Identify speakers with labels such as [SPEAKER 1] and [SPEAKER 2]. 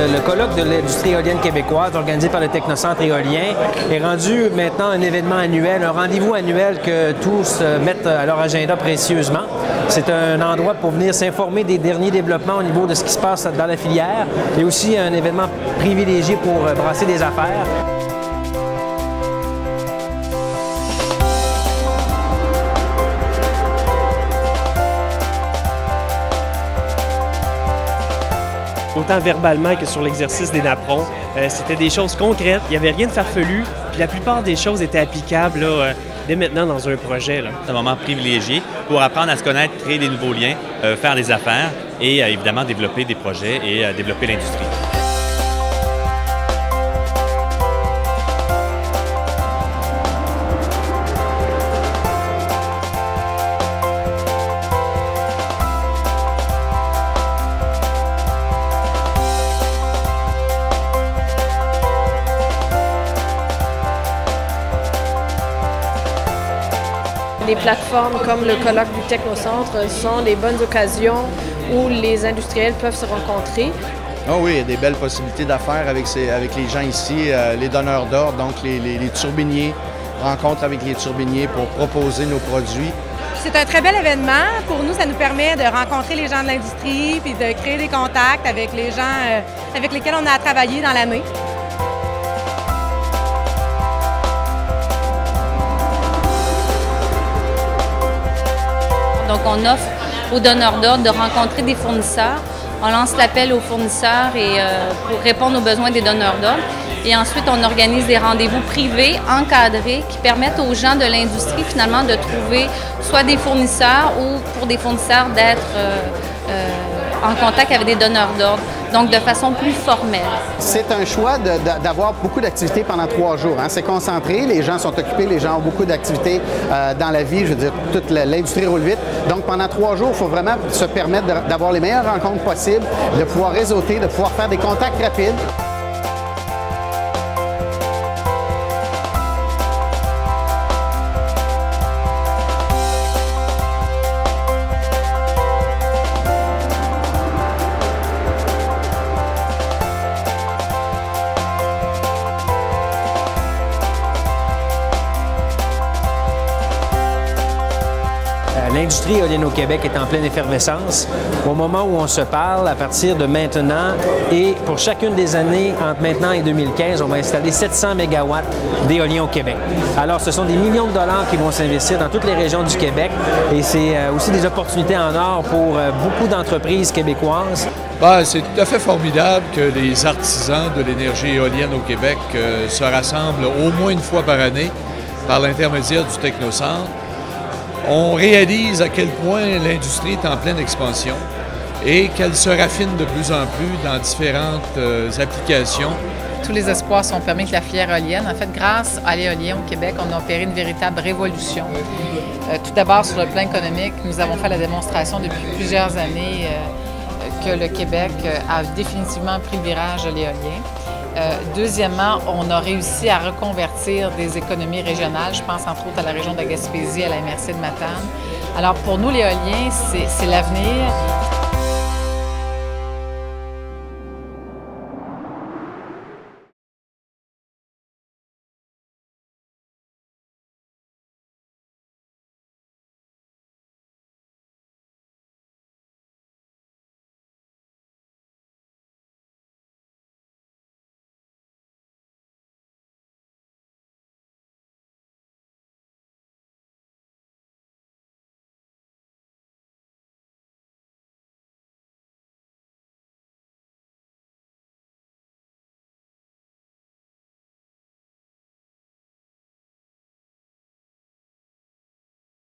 [SPEAKER 1] le colloque de l'industrie éolienne québécoise organisé par le Technocentre éolien est rendu maintenant un événement annuel, un rendez-vous annuel que tous mettent à leur agenda précieusement. C'est un endroit pour venir s'informer des derniers développements au niveau de ce qui se passe dans la filière et aussi un événement privilégié pour brasser des affaires.
[SPEAKER 2] Autant verbalement que sur l'exercice des napperons. C'était des choses concrètes, il n'y avait rien de farfelu, puis la plupart des choses étaient applicables là, dès maintenant dans un projet.
[SPEAKER 3] C'est un moment privilégié pour apprendre à se connaître, créer des nouveaux liens, faire des affaires et évidemment développer des projets et développer l'industrie.
[SPEAKER 4] Les plateformes comme le colloque du Technocentre sont des bonnes occasions où les industriels peuvent se rencontrer.
[SPEAKER 5] Oh oui, il y a des belles possibilités d'affaires avec les gens ici, les donneurs d'ordre, donc les turbiniers, rencontres avec les turbiniers pour proposer nos produits.
[SPEAKER 6] C'est un très bel événement. Pour nous, ça nous permet de rencontrer les gens de l'industrie puis de créer des contacts avec les gens avec lesquels on a travaillé dans l'année.
[SPEAKER 7] Donc, on offre aux donneurs d'ordre de rencontrer des fournisseurs. On lance l'appel aux fournisseurs pour répondre aux besoins des donneurs d'ordre. Et ensuite, on organise des rendez-vous privés, encadrés, qui permettent aux gens de l'industrie, finalement, de trouver soit des fournisseurs ou pour des fournisseurs d'être en contact avec des donneurs d'ordre, donc de façon plus formelle.
[SPEAKER 8] C'est un choix d'avoir beaucoup d'activités pendant 3 jours. Hein. C'est concentré, les gens sont occupés, les gens ont beaucoup d'activités dans la vie, je veux dire, toute l'industrie roule vite. Donc pendant 3 jours, il faut vraiment se permettre d'avoir les meilleures rencontres possibles, de pouvoir réseauter, de pouvoir faire des contacts rapides.
[SPEAKER 1] L'industrie éolienne au Québec est en pleine effervescence. Au moment où on se parle, à partir de maintenant et pour chacune des années, entre maintenant et 2015, on va installer 700 MW d'éolien au Québec. Alors, ce sont des millions de dollars qui vont s'investir dans toutes les régions du Québec et c'est aussi des opportunités en or pour beaucoup d'entreprises québécoises.
[SPEAKER 9] C'est tout à fait formidable que les artisans de l'énergie éolienne au Québec se rassemblent au moins une fois par année par l'intermédiaire du Technocentre. On réalise à quel point l'industrie est en pleine expansion et qu'elle se raffine de plus en plus dans différentes applications.
[SPEAKER 10] Tous les espoirs sont permis que la filière éolienne. En fait, grâce à l'éolien au Québec, on a opéré une véritable révolution. Tout d'abord, sur le plan économique, nous avons fait la démonstration depuis plusieurs années que le Québec a définitivement pris le virage de l'éolien. Deuxièmement, on a réussi à reconvertir des économies régionales. Je pense entre autres à la région de la Gaspésie, à la MRC de Matane. Alors pour nous, l'éolien, c'est l'avenir.